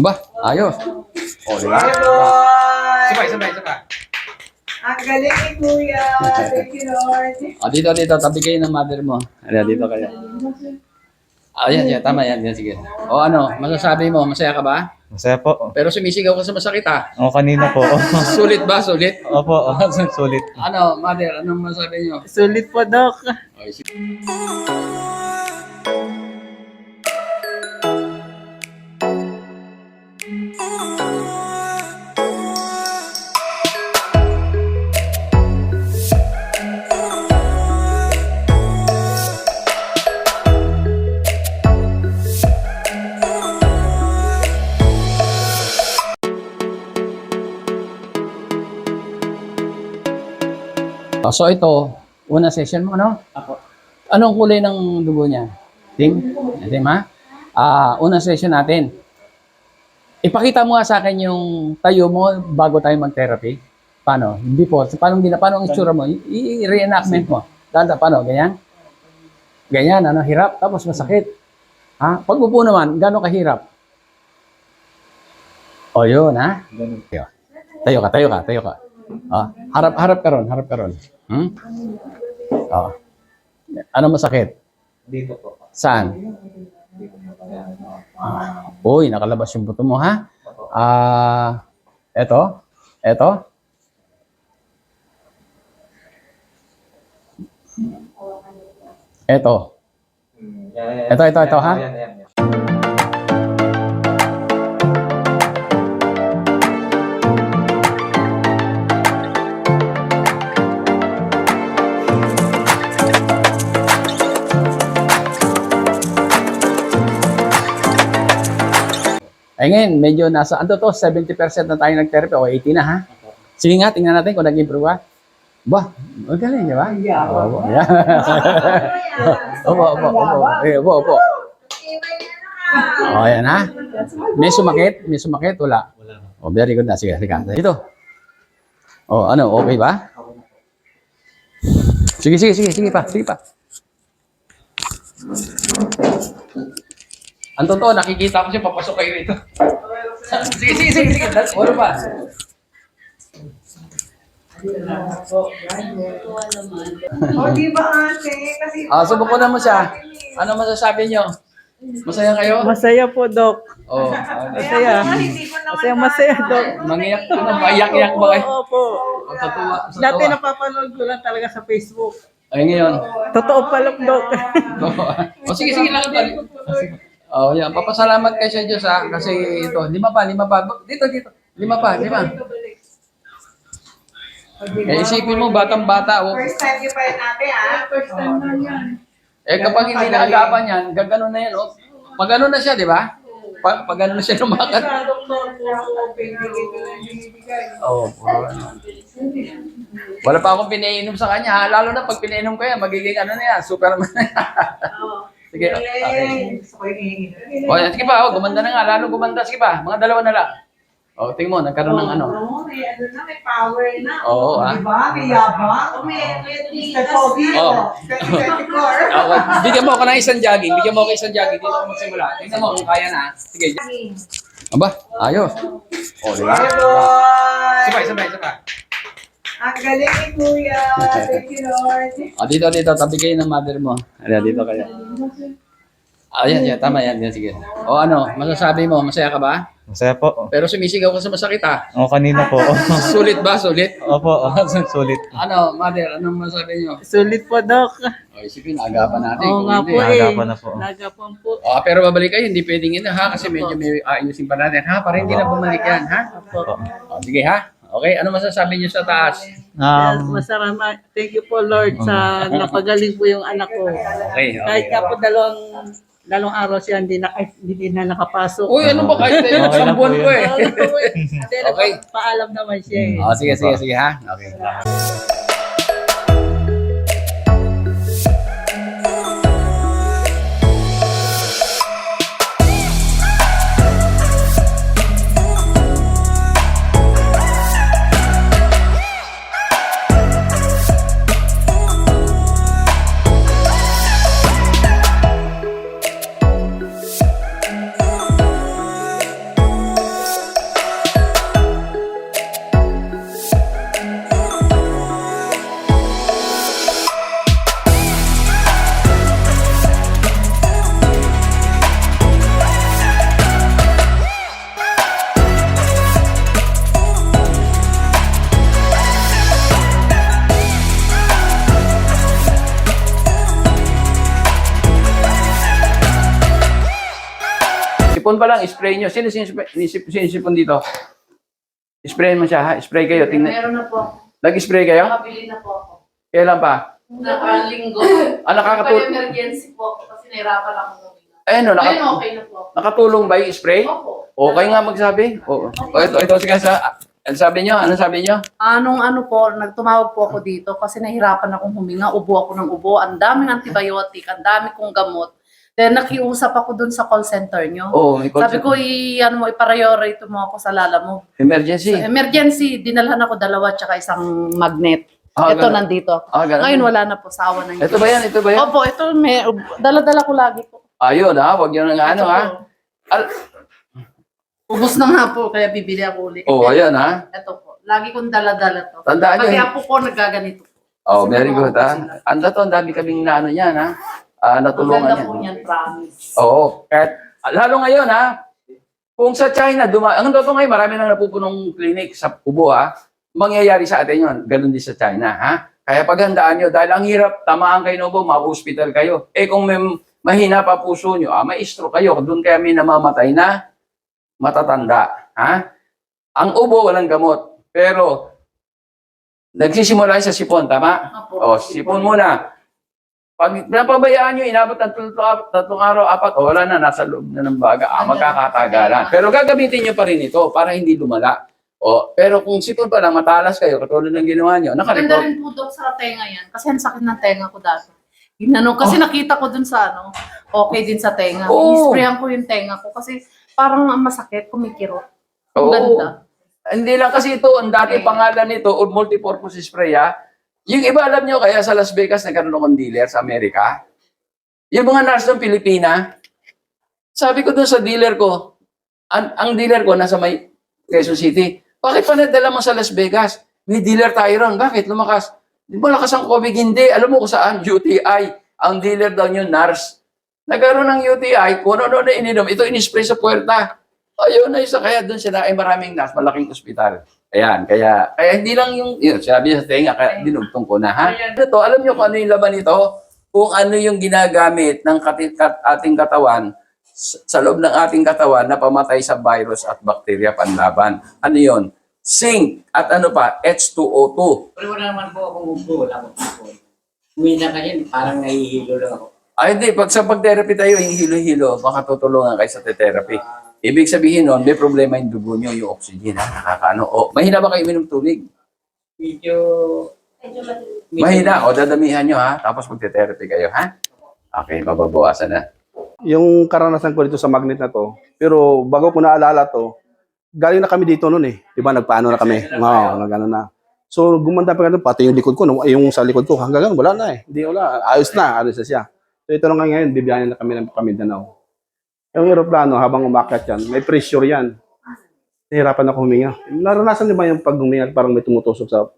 Aba, ayos. O, di ba? Hey, boy! Sabay. Ang galing ni Kuya. Thank you, Lord. Dito. Tabi kayo ng mother mo. Ayan, dito kayo. Yan. Tama yan. Sige. O, ano, masasabi mo, masaya ka ba? Masaya po. Pero sumisigaw ka sa masakit, ha? O, kanina po. Sulit ba? Sulit? Opo, sulit. Ano, mother, anong masasabi nyo? Sulit po, Doc. Okay, sige. So ito, una session mo, ano? Ako. Anong kulay ng dugo niya? Team? Team, ha? Una session natin. Ipakita mo nga sa akin yung tayo mo bago tayo mag-therapy. Paano? Hindi po. Paano ang itsura mo? I-reenactment mo. Paano? Ganyan? Ganyan, ano? Hirap, tapos masakit. Ha? Pag upo naman, gano'ng kahirap? O yun, ha? Ganun. Tayo ka. Harap ka ron. Ano masakit? Dito po. Saan? Uy, nakalabas yung buto mo, ha? Eto. Ito, ha? Yan. Ay ngayon, medyo nasa, 70% na tayo nag-therapy o 80 na, ha? Sige nga, tingnan natin kung nag-improve ka. Ba, magaling, di ba? Oo. Opo. O, yan, ha? May sumakit? Wala. O, very good na. Sige. Dito. O, ano, okay ba? Sige pa. Ang totoo, nakikita ko siya, papasok kayo rito. Sige. Ano pa? O, di ba, ate? Kasi... Subukunan mo siya. Ano masasabi nyo? Masaya kayo? Masaya po, Doc. Oo. Masaya. Masaya, Doc. Mangiyak, maiyak ba kayo? Opo. Tatuwa. Dati napapanood ko lang talaga sa Facebook. Ay, ngayon. Totoo pala, Doc. Sige lang. Yan. Papasalamat kayo sa Diyos, ha? Kasi ito, 5 pa. Dito. 5 pa. Isipin mo, batang-bata. First time niyo pa yun, ate, ha? First time na yan. Kapag hindi naagapan yan, gaganon na yan, oh. Pag ano na siya, di ba? Pag ano na siya lumakad. Puro ano. Wala pa akong pinainom sa kanya, ha? Lalo na pag pinainom ko yan, magiging ano na yan, Superman na yan. Sige, okay. Sige pa, gumanda na nga, lalo gumanda. Sige pa, mga 2 na lang. Tingin mo, nagkaroon ng ano. May power na. Oo, ha? Diba? May yabang. May Pogi. 2024. Bigyan mo ako ng isang jogging. Dito ako magsimula. Tingnan mo kung kaya na. Sige. Aba, ayos. Di ba? Hey, boy! Sabay. Ang galing ni Kuya. Thank you, Lord. Dito. Tabi kayo ng mother mo. Ayan, dito kayo. Yan. Tama yan. Sige. Ano, masasabi mo, masaya ka ba? Masaya po. Pero sumisigaw ka sa masakit, ha? O, kanina po. Sulit ba? Sulit? Opo, sulit. Ano, mother, anong masasabi nyo? Sulit po, Doc. Sige, naagapan natin. Oo Kung nga hindi, po, Naagapan na po. Naagapan po. Pero babalik kayo, hindi pwedeng yun, ha? Kasi medyo may ayusin pa natin, ha? Para hindi na bumalik yan, ha? Opo. Sige, ha? Okay, ano masasabi nyo sa taas? Masarama. Thank you po, Lord, sa napagaling po yung anak ko. Okay. Kahit nga po dalawang araw siya hindi na nakapasok. Uy, ano ba kahit tayo? Okay lang Isang buwan po ko, yun. eh. Hindi, Okay. paalam naman siya eh. Sige, ha? Okay. pa lang, spray nyo. Sino sinisipon dito? Spray mo siya, ha? Spray kayo. Tingnan. Meron na po ako. Nag-spray kayo? Nakabili na po ako. Kailan pa? Nakalinggo. Nakakatulong. Emergency po ako kasi nahirapan ako huminga. Eh, no, Ngayon okay na po ako. nakatulong ba yung spray? Opo. Okay nga magsabi. Oo. Ito, sige, ano sabi nyo? Ano sabi nyo? Ano po, nagtumawag po ako dito kasi nahirapan akong huminga, ubo ako ng ubo, ang daming antibiotic, ang dami kong gamot. Then nakiusap ako dun sa call center nyo. Oo, may Sabi ko, i-priority mo ako sa lala mo. emergency. So, emergency, dinalhan ako 2 tsaka isang magnet. Ito ganun. nandito. Ganun. Ngayon wala na po, sa awa ng Ito ba yan? Ito ba yan? Opo, ito, dala-dala ko lagi po. Ayun, ha? Huwag nyo na ano, Ito ha? po. Ubus na nga po, kaya bibili ako ulit. Ayan, ha? Ito po, lagi kong dala-dala to. Tandaan nyo. Pati apo ko nagaganito. Very Kasi good, mga ha? sila. Ang dami kaming naano yan, ha? Ang Natulungan ganda po yan. niyan, promise. Oo. Kahit, lalo ngayon, ha? Kung sa China, ang totoo ngayon, marami nang napupunong clinic sa Ubo, ha? Mangyayari sa atin yun. Ganun din sa China, ha? Kaya paghandaan nyo, dahil ang hirap, tamaan kayo ng ubo, ma-hospital kayo. Kung may mahina pa puso nyo, may stroke kayo. Doon kaya may namamatay na matatanda, ha? Ang ubo, walang gamot. Pero, nagsisimula sa sipon, tama? Opo. Sipon muna. Pag napabayaan nyo, inabot ng 3 araw, 4, wala na, nasa loob na ng baga. Magkakatagalan. Pero gagamitin nyo pa rin ito para hindi lumala. Pero kung sipon pa lang, matalas kayo, katulad ng ginawa nyo, Maganda nakarecord. rin po, Dok, sa tenga yan. Kasi ang sakit ng tenga ko dati. Kasi nakita ko dun sa okay din sa tenga. Oo. I-sprayan ko yung tenga ko kasi parang ang masakit, kumikirot. Ang Oo. ganda. Hindi lang kasi ito, ang dati pangalan nito, o multipurpose spray, ha? Yung iba, alam nyo, kaya sa Las Vegas, nagkaroon akong dealer sa Amerika. Yung mga nurse ng Pilipina, sabi ko dun sa dealer ko, ang dealer ko nasa may Quezon City, bakit pa nadala mo sa Las Vegas? May dealer tayo ron. Bakit? Lumakas. Di ba lakas ang COVID? Hindi. Alam mo kung saan? UTI. Ang dealer daw nyo, nurse. Nagkaroon ng UTI, kung ano na ininom, ito inispray sa puwerta. Ayun na isa. Kaya doon sila ay maraming nurse, malaking ospital. Ayan, kaya hindi lang yun, sabi sa tenga, kaya dinugtong ko na, ha? Ito, alam nyo kung ano yung laman nito? Kung ano yung ginagamit ng ating katawan, sa loob ng ating katawan na pamatay sa virus at bakterya panlaban. Ano yun? Zinc at ano pa? H2O2. Pero wala naman po akong upo, wala akong upo. Umina ka yan, parang nahihilo lang ako. Ay, hindi. Pag sa pag-therapy tayo, yung hilo-hilo, makatutulungan kayo sa therapy. Ibig sabihin nun, may problema yung dugo nyo, yung oxygen, ha? Nakakaano. Mahina ba kayo minom tubig? Medyo... Mahina. Dadamihan nyo, ha? Tapos mag-therapy kayo, ha? Okay, mababawasan na. Yung karanasan ko dito sa magnet na to, pero bago ko naalala to, galing na kami dito noon eh. Di ba, nagpaano na kami. Oo, nagano na. So, gumanda pa ganun, pati yung likod ko, yung sa likod ko, hanggang ganun, wala na eh. Hindi, wala. Ayos na siya. So, ito lang ngayon, bibiyahin na kami ng Mindanao. Yung aeroplano, habang umakyat yan, may pressure yan. Nahirapan ako huminga. Naranasan niyo ba yung pag huminga, parang may tumutusok sa...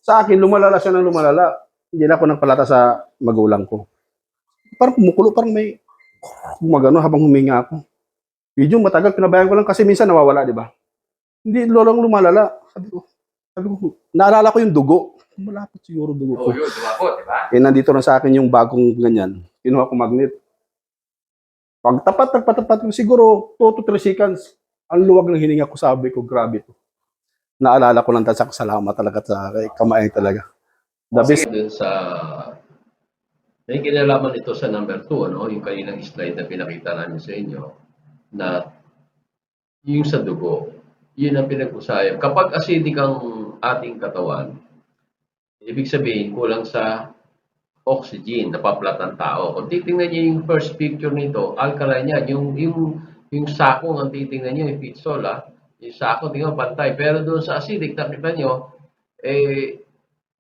Sa akin, lumalala siya ng lumalala. Hindi na ako nagpalata sa magulang ko. Parang kumukulo, parang may gumagano habang huminga ako. Medyo matagal, pinabayaan ko lang kasi minsan nawawala, di ba? Hindi, lolong lumalala. Sabi ko, naalala ko yung dugo. Malapit siguro dugo ko. yun, dumapot, di ba? Nandito na sa akin yung bagong ganyan. Kinuha ko magnet. Pag tapat ko, siguro 2 to 3 seconds, ang luwag ng hininga ko, sabi ko, grabe to. Naalala ko lang sa salamat talaga sa kamay talaga. The best. Dun sa may kinalaman ito sa number 2, ano, yung kaninang slide na pinakita namin sa inyo, na yung sa dugo, yun ang pinag-usayan. Kapag acidic ang ating katawan, ibig sabihin kulang sa oxygen, napaplat ang tao. Kung titingnan niyo yung first picture nito, alkaline yan. Yung sakong ang titingnan niyo, yung pitsol, yung sako, tingnan pantay. Pero doon sa acidic, nakita niyo,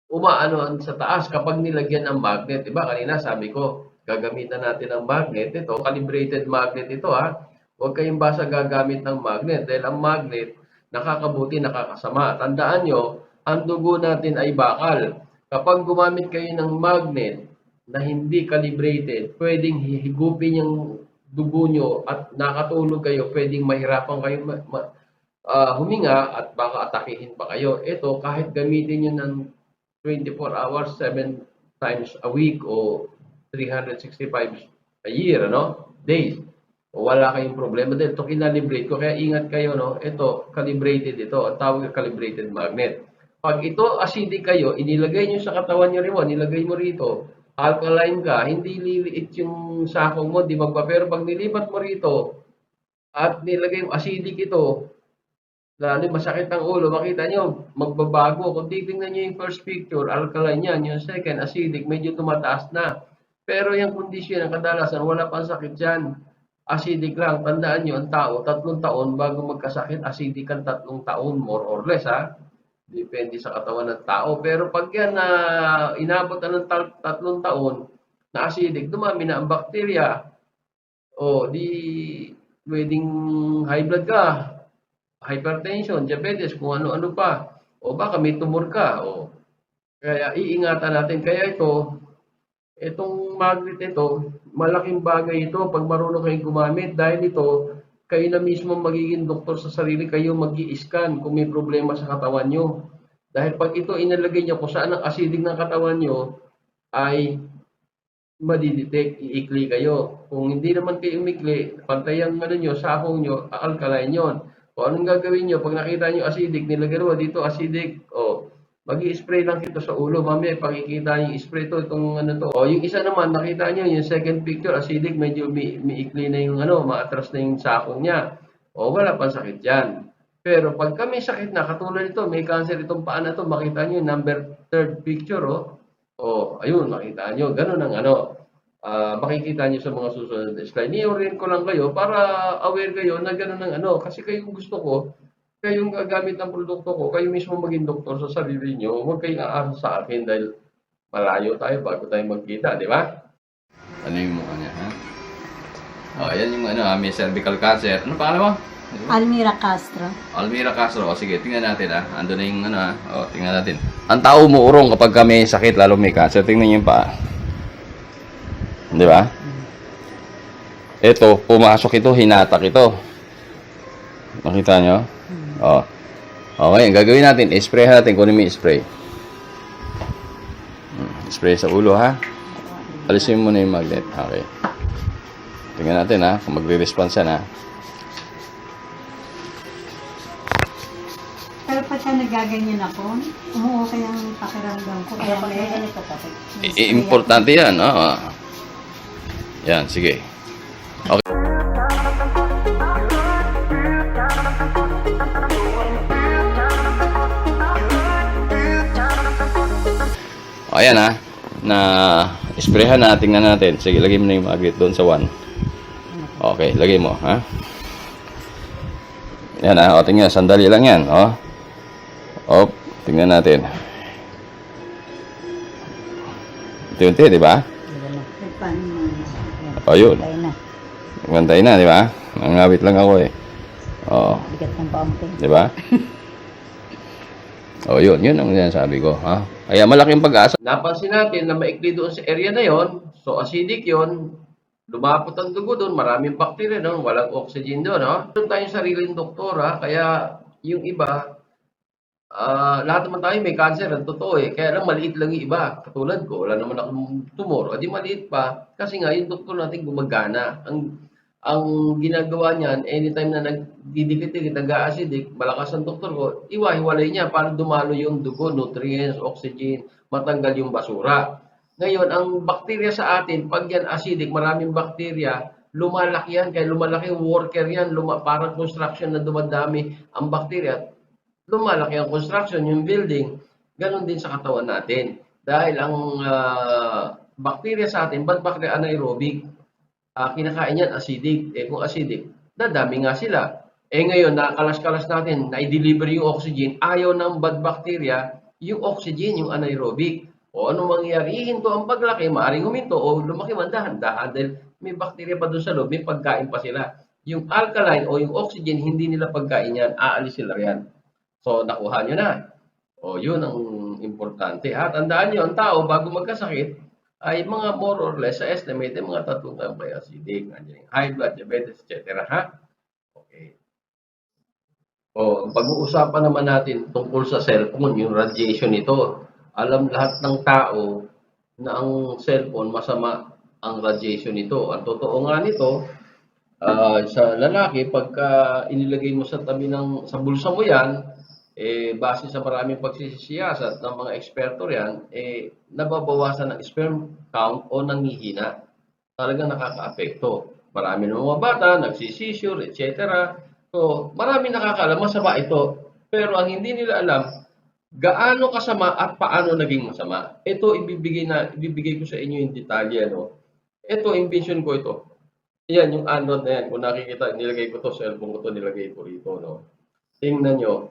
umaano sa taas kapag nilagyan ng magnet. Diba? Kanina sabi ko, gagamitan natin ng magnet. Ito, calibrated magnet ito, ha. Huwag kayong basta gagamit ng magnet. Dahil ang magnet, nakakabuti, nakakasama. Tandaan nyo, ang dugo natin ay bakal. Kapag gumamit kayo ng magnet na hindi calibrated, pwedeng higupin yung dugo nyo at nakatulog kayo, pwedeng mahirapan kayo huminga at baka atakihin pa kayo. Ito, kahit gamitin nyo ng 24 hours, 7 times a week o 365 a year, days. o wala kayong problema dahil ito kinalibrate ko. Kaya ingat kayo, no? Ito, calibrated ito. Ang tawag na calibrated magnet. Pag ito acidic kayo, inilagay nyo sa katawan nyo rin mo, nilagay mo rito, alkaline ka, hindi liliit yung sakong mo, di magpa. Pero pag nilipat mo rito, at nilagay mo acidic ito, lalo masakit ang ulo, makita nyo, magbabago. Kung titingnan nyo yung first picture, alkaline yan. Yung second, acidic, medyo tumataas na. Pero yung kondisyon, ang kadalasan, wala pang sakit dyan. Acidic lang. Tandaan nyo, ang tao, 3 taon bago magkasakit, acidic ang 3 taon, more or less, ha? Depende sa katawan ng tao. Pero pag yan na inabot na ng 3 taon, na acidic, dumami na ang bakterya. O, di, pwedeng high blood ka, hypertension, diabetes, kung ano-ano pa. O baka may tumor ka. O, kaya iingatan natin. Kaya itong magnet ito, malaking bagay ito pag marunong kayong gumamit. Dahil ito, kayo na mismo magiging doktor sa sarili, kayo mag-i-scan kung may problema sa katawan nyo. Dahil pag ito inalagay nyo kung saan ang acidic ng katawan nyo, ay madidetect, iikli kayo. Kung hindi naman kayo umikli, pantay ang nyo, sakong nyo, alkaline yun. O anong gagawin nyo? Pag nakita nyo acidic, nilagay mo dito acidic, o mag-i-spray lang ito sa ulo. Mamaya pakikita yung spray to, itong ano to. O yung isa naman, nakita nyo yung second picture, acidic, medyo miikli na yung maatras na yung sakong niya. O wala pang sakit yan. Pero pag kami sakit na, katulad ito, may cancer itong paa na to, makita nyo yung number 3rd picture, o ayun, makita nyo, ganun ang makikita nyo sa mga susunod na slide. Ni-orient ko lang kayo para aware kayo na gano'n ng kasi kayong gusto ko, kayong gagamit ng produkto ko, kayo mismo maging doktor sa sarili nyo, huwag kayong aasa sa akin dahil malayo tayo bago tayo magkita, di ba? Ano yung mukha niya, ha? O, yan yung may cervical cancer. Ano pangalan mo? Almira Castro. Almira Castro. O, sige, tingnan natin, ha? Ando na yung O, tingnan natin. Ang tao umuurong kapag may sakit, lalo may cancer. Tingnan niyo yung paa. Di ba? Ito, pumasok ito, hinatak ito. Nakita nyo? O. O, ngayon, gagawin natin, spray natin, kunin mo yung spray. Spray sa ulo, ha? Alisin mo na yung magnet. Okay. Tingnan natin, ha? Kung magre-response yan, ha? Pero pagka nagaganyan ako, umuukay ang pakiramdam ko. Kaya may ganito kasi. Importante yan, oo. Yan, sige. Okay. O, ayan ha. Na sprayhan na, tingnan natin. Sige, lagay mo na yung magnet doon sa 1. Okay, lagay mo, ha? Yan ha, o tingnan, sandali lang yan, o. O, tingnan natin. Unti-unti, di ba? O, yun. Magantay na, di ba? Nangawit lang ako eh. O. Bigat ng paampi. Di ba? O, yun. Yun ang sinasabi ko, ha? Kaya malaking pag-asa. Napansin natin na maikli doon sa area na yon, so acidic yon, lumapot ang dugo doon, maraming bacteria doon, walang oxygen doon, no? Doon tayong sariling doktora, kaya yung iba, lahat naman tayo may cancer, ang totoo eh. Kaya lang maliit lang yung iba. Katulad ko, wala naman akong tumor. O di maliit pa. Kasi nga, yung doktor natin gumagana. Ang ginagawa niyan, anytime na nagdidikit-dikit, nag-acidic, malakas ang doktor ko, iwa-hiwalay niya para dumalo yung dugo, nutrients, oxygen, matanggal yung basura. Ngayon, ang bakterya sa atin, pag yan acidic, maraming bakterya, lumalaki yan. Kaya lumalaki yung worker yan, parang construction na dumadami ang bakterya. Lumalaki ang construction, yung building, ganun din sa katawan natin. Dahil ang bacteria sa atin, bad bacteria anaerobic, kinakain yan acidic. Kung acidic, dadami nga sila. Ngayon, nakalas-kalas natin, na-deliver yung oxygen, ayaw ng bad bacteria, yung oxygen, yung anaerobic. O ano mangyayari, hinto ang paglaki, maaaring huminto, o lumaki man dahan-dahan, dahil may bacteria pa doon sa loob, may pagkain pa sila. Yung alkaline o yung oxygen, hindi nila pagkain yan, aalis sila yan. So, nakuha nyo na. O, yun ang importante. Tandaan nyo, ang tao, bago magkasakit, ay mga more or less, sa estimate, mga 3 taon by acidic, high blood, diabetes, etc. Okay. O, pag-uusapan naman natin tungkol sa cellphone, yung radiation nito. Alam lahat ng tao na ang cellphone, masama ang radiation nito. Ang totoo nga nito, Sa lalaki, pagka inilagay mo sa tabi sa bulsa mo yan, base sa maraming pagsisiyasat ng mga eksperto yan, nababawasan ng sperm count o nanghihina. Talagang nakaka-apekto. Marami ng mga bata, nagsisisure, etc. So, marami nakakaalam, masama ito. Pero ang hindi nila alam, gaano kasama at paano naging masama. Ito, ibibigay ko sa inyo yung detalye. No? Ito, invention ko ito. Yan, yung Android na yan. Kung nakikita, nilagay ko to, cellphone ko to, nilagay ko rito. No? Tingnan nyo.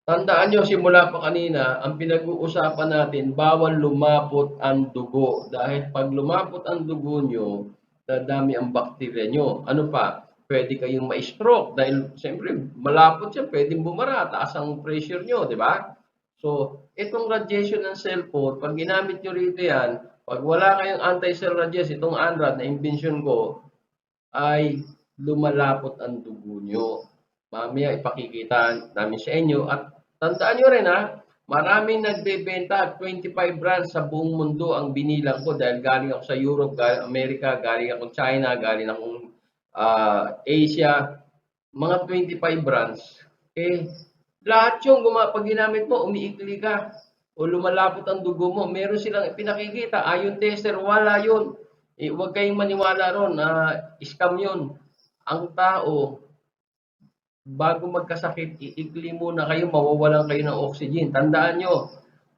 Tandaan nyo, simula pa kanina, ang pinag-uusapan natin, bawal lumapot ang dugo. Dahil pag lumapot ang dugo nyo, dadami ang bakterya nyo. Ano pa? Pwede kayong ma-stroke. Dahil, siyempre, malapot yan, pwedeng bumara, taas ang pressure nyo, di ba? So, itong radiation ng cellphone, pag ginamit nyo rito yan, pag wala kayong anti-cell radiation, itong Android na invention ko, ay lumalapot ang dugo nyo. Mamaya ipakikita namin sa inyo. At tandaan nyo rin maraming nagbebenta, 25 brands sa buong mundo ang binilang ko dahil galing ako sa Europe, galing Amerika, galing ako China, galing akong Asia. Mga 25 brands. Lahat yung pag ginamit mo, umiikli ka o lumalapot ang dugo mo. Meron silang pinakikita. Ion tester, wala yun. Huwag kayong maniwala ron. Scam yun. Ang tao, bago magkasakit, iikli muna kayo, mawawalan kayo ng oxygen. Tandaan nyo,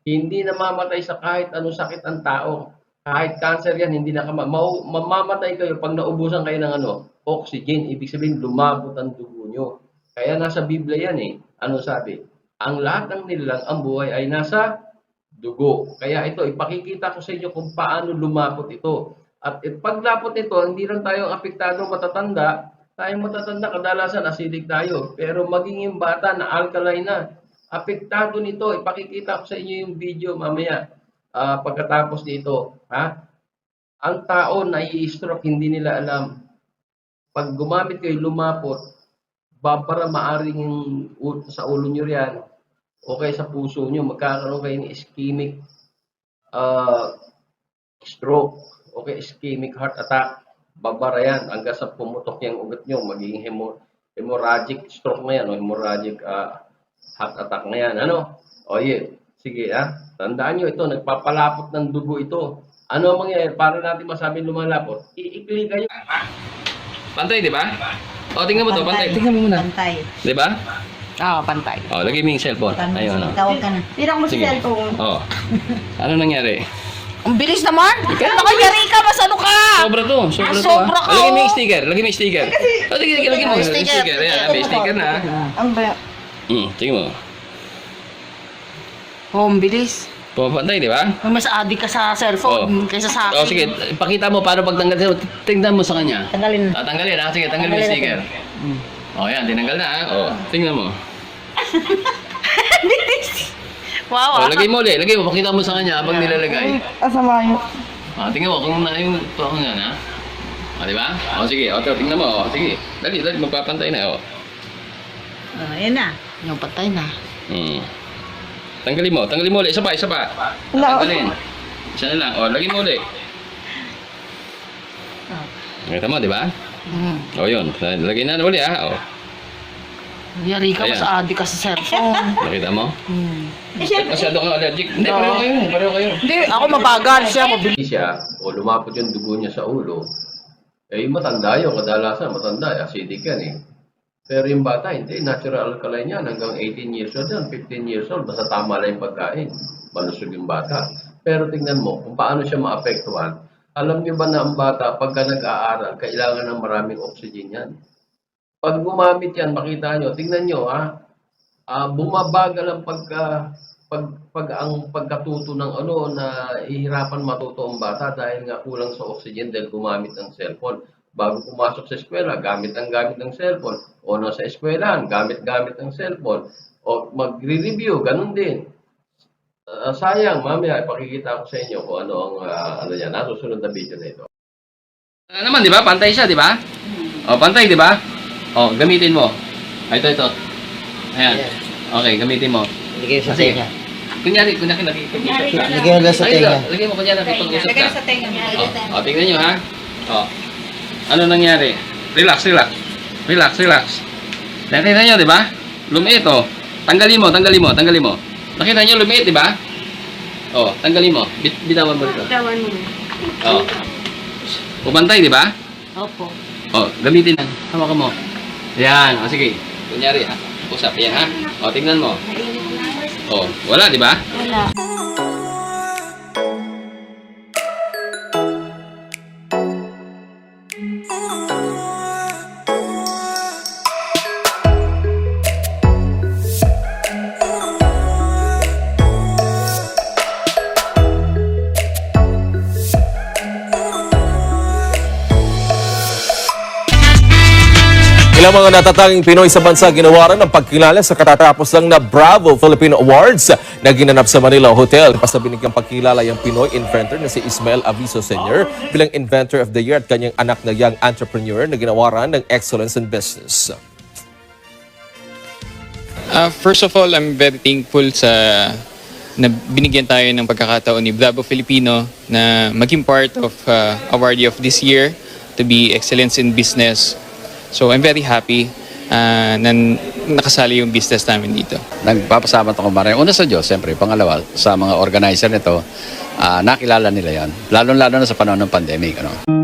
hindi namamatay sa kahit anong sakit ang tao. Kahit cancer yan, hindi na mamamatay kayo pag naubusan kayo ng oxygen. Ibig sabihin, lumabot ang dugo nyo. Kaya nasa Biblia yan Ano sabi? Ang lahat ng nilalang, ang buhay ay nasa dugo. Kaya ito, ipakikita ko sa inyo kung paano lumapot ito. At paglapot nito, hindi lang tayo apektado matatanda. Tayong matatanda, kadalasan acidic tayo. Pero maging yung bata na alkaline na, apektado nito. Ipakikita ko sa inyo yung video mamaya pagkatapos dito. Ang tao na i-stroke, hindi nila alam. Pag gumamit kayo, lumapot, babara maaring sa ulo nyo riyan o kaya sa puso nyo, magkakaroon kayo ng ischemic stroke o kaya ischemic heart attack. Babara yan hanggang sa pumutok yung ugat nyo, magiging hemorrhagic stroke na yan o hemorrhagic heart attack na yan. Sige tandaan nyo ito, nagpapalapot ng dugo ito. Ano mangyayari para natin masabing lumalapot? Iikli kayo. Pantay, di ba? Tingnan mo to, pantay. Tingnan mo muna. Pantay. Di ba? Oo, pantay. Lagay mo yung cellphone. Pantay. Ayun. Tawag ka na. Tira mo si Sige. cellphone. Ano nangyari? Ang bilis naman! Nakayari ka, mas ano ka! Sobra to. Sobra ka, Lagay mo yung sticker. Lagay mo yung sticker. Lagay mo yung sticker. sticker. Ayan, may sticker na. Ang ba? Tingnan mo. Ang bilis. Pumapantay, di ba? Mas adik ka sa cellphone kaysa sa akin. Sige, ipakita mo paano pagtanggal. Tingnan mo sa kanya. Tanggalin. Tanggalin Sige, tanggalin mo yung sticker. Yan, tinanggal na tingnan mo. Wow, lagay mo ulit. Lagay mo, pakita mo sa kanya habang nilalagay. Asama yun. Tingnan mo kung yung tuwang nga di ba? Sige, tingnan mo. Sige, dali, magpapantay na. Yan na. Yung patay na. Tanggalin mo ulit. Isa pa. Tanggalin. Isa na lang. Lagay mo ulit. Nakita mo, di ba? Yun. Lagay na ulit Yari ka, Ayan. mas adik ka sa cellphone. Nakita mo? Masyado kang allergic. Hindi, pareho kayo. Hindi, ako mabagal siya. Siya, o lumapot yung dugo niya sa ulo, matanda yun. Kadalasan, matanda. Acidic yan Pero yung bata, hindi. Natural alkaline yan. Hanggang 18 years old yan, 15 years old. Basta tama lang yung pagkain. Malusog yung bata. Pero tingnan mo, kung paano siya maapektuhan. Alam niyo ba na ang bata, pagka nag-aaral, kailangan ng maraming oxygen yan. Pag gumamit yan, makita nyo, tingnan nyo bumabagal ang ang pagkatuto ng na ihirapan matuto ang bata dahil nga kulang sa oxygen dahil gumamit ng cellphone. Bago pumasok sa eskwela, gamit ng cellphone. O nasa eskwelahan, gamit ng cellphone. O magre-review, ganun din. Sayang, mamaya, ipakikita ko sa inyo kung ano ang nasusunod na video na ito. Naman, di ba? Pantay siya, di ba? Pantay, di ba? Gamitin mo. Ito. Ayan. Okay, gamitin mo. Lagay sa tenga. Kunyari nakikipag-usap ka. Lagay mo lang sa tenga. Lagay mo kunyari nakikipag-usap ka. Lagay sa tenga. Tingnan nyo ha. Ano nangyari? Relax, relax. Relax, relax. Nakita nyo, di ba? Lumiit, oh. Tanggalin mo. Nakita nyo, lumiit, di ba? Oh, tanggalin mo. Bitawan mo ito. Bitawan mo. Oh. Pumantay, di ba? Opo. Oh, gamitin lang. Hawakan mo. Yan. O, sige. Kunyari, ha? Usap. Yan, ha? O, tingnan mo. Oh, wala, di ba? Wala. Ilang mga natatanging Pinoy sa bansa ginawaran ng pagkilala sa katatapos lang na Bravo Philippine Awards na ginanap sa Manila Hotel. Basta binigyang pagkilala yung Pinoy inventor na si Ismael Aviso Sr. bilang Inventor of the Year at kanyang anak na young entrepreneur na ginawaran ng Excellence in Business. First of all, I'm very thankful na binigyan tayo ng pagkakataon ni Bravo Filipino na maging part of awardee of this year to be Excellence in Business. So I'm very happy na nakasali yung business namin dito. Nagpapasalamat ako maraming. Una sa Diyos, siyempre. Pangalawa, sa mga organizer nito, nakilala nila yan. Lalo-lalo na sa panahon ng pandemic. Ano?